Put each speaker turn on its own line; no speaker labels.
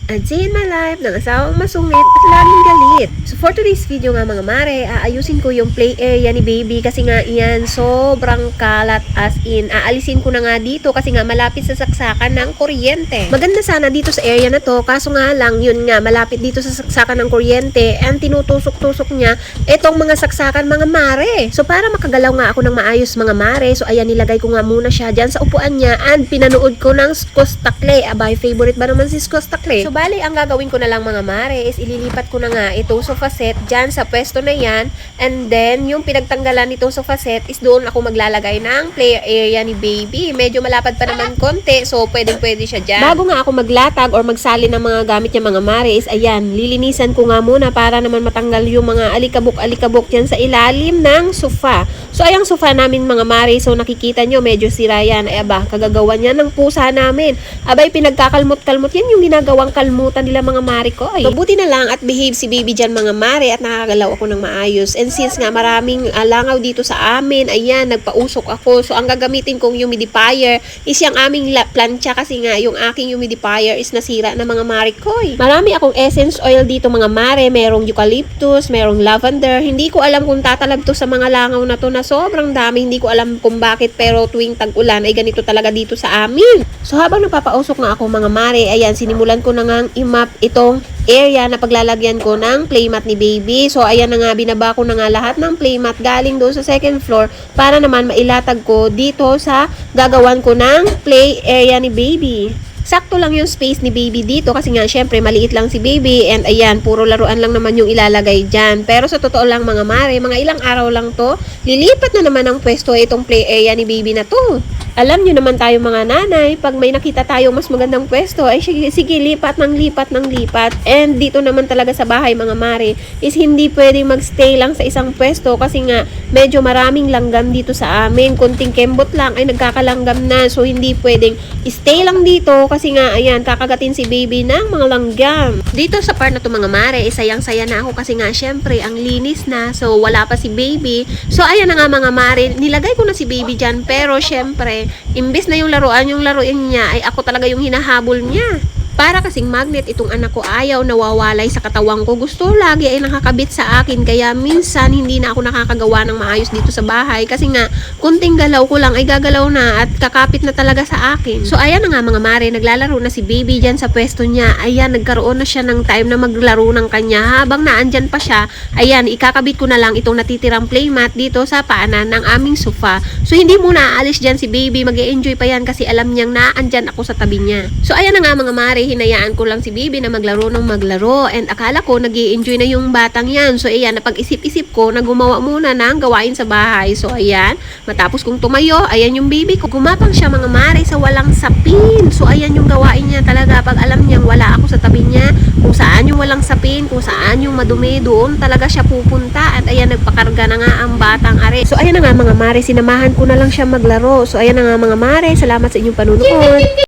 A day in my life ng asawang masungit at laging galit. So for today's video nga mga mare, aayusin ko yung play area ni baby kasi nga iyan sobrang kalat, as in aalisin ko na nga dito kasi nga malapit sa saksakan ng kuryente. Maganda sana dito sa area na to, kaso nga lang yun nga malapit dito sa saksakan ng kuryente and tinutusok-tusok niya itong mga saksakan mga mare. So para makagalaw nga ako ng maayos mga mare, so ayan nilagay ko nga muna siya dyan sa upuan niya and pinanood ko ng Skos Taklay. Abay, favorite ba naman si Skos Taklay? So bali, ang gagawin ko na lang mga mare is ililipat ko na nga itong sofa set dyan sa pwesto na yan, and then yung pinagtanggalan nitong sofa set is doon ako maglalagay ng play area ni baby. Medyo malapad pa naman konti, so pwede siya dyan. Bago nga ako maglatag or magsali ng mga gamit niya mga mare is ayan, lilinisan ko nga muna para naman matanggal yung mga alikabok yan sa ilalim ng sofa. So ayang sofa namin mga mare, so nakikita nyo medyo sira yan. Ay aba, kagagawa niya ng pusa namin. Abay, pinagkakalmot-kalmot yan yung ginagawang kalmutan nila mga mare ko. Ay, mabuti na lang at behave si baby dyan mga mare at nakagalaw ako ng maayos. And since nga maraming langaw dito sa amin, ayan, nagpausok ako. So ang gagamitin kong humidifier is yung aming plancha kasi nga yung aking humidifier is nasira na mga mare ko. Marami akong essence oil dito mga mare. Merong eucalyptus, merong lavender. Hindi ko alam kung tatalab to sa mga langaw na to na sobrang dami. Hindi ko alam kung bakit, pero tuwing tag-ulan ay ganito talaga dito sa amin. So habang napapausok nga ako mga mare, ayan, sinimulan ko na nga i-map itong area na paglalagyan ko ng playmat ni baby. So ayan na nga, binaba ko na nga lahat ng playmat galing doon sa second floor para naman mailatag ko dito sa gagawan ko ng play area ni baby. Sakto lang yung space ni baby dito kasi nga syempre maliit lang si baby, and ayan, puro laruan lang naman yung ilalagay dyan. Pero sa totoo lang mga mare, mga ilang araw lang to, lilipat na naman ang pwesto itong play area ni baby na to. Alam nyo naman tayo mga nanay, pag may nakita tayo mas magandang pwesto, ay sige, lipat ng lipat. And dito naman talaga sa bahay mga mare, is hindi pwedeng magstay lang sa isang pwesto kasi nga medyo maraming langgam dito sa amin. Kunting kembot lang ay nagkakalanggam na. So hindi pwedeng stay lang dito kasi nga ayan, kakagatin si baby ng mga langgam. Dito sa part na to mga mare, sayang-saya na ako kasi nga syempre ang linis na. So wala pa si baby. So ayan na nga mga mare, nilagay ko na si baby dyan, pero syempre imbis na yung laruan niya ay ako talaga yung hinahabol niya. Para kasing magnet itong anak ko, ayaw nawawalay sa katawan ko. Gusto lagi ay nakakabit sa akin, kaya minsan hindi na ako nakakagawa ng maayos dito sa bahay kasi nga kunting galaw ko lang ay gagalaw na at kakapit na talaga sa akin. So ayan na nga mga mare, naglalaro na si baby dyan sa pwesto niya. Ayan, nagkaroon na siya ng time na maglaro ng kanya. Habang naandyan pa siya, ayan, ikakabit ko na lang itong natitirang playmat dito sa paanan ng aming sofa. So hindi muna aalis dyan si baby, mag-e-enjoy pa yan kasi alam niyang naandyan ako sa tabi niya. So ayan na nga mga mare, hinayaan ko lang si baby na maglaro and akala ko nag-i-enjoy na yung batang yan. So ayan, napag-isip-isip ko na gumawa muna ng gawain sa bahay. So ayan, matapos kong tumayo, ayan yung baby ko, gumapang siya mga mare sa walang sapin. So ayan yung gawain niya talaga, pag alam niyang wala ako sa tabi niya, kung saan yung walang sapin, kung saan yung madumi, doon talaga siya pupunta. At ayan, nagpakarga na nga ang batang are. So ayan na nga mga mare, sinamahan ko na lang siya maglaro. So ayan na nga mga mare, salamat sa inyong panunood.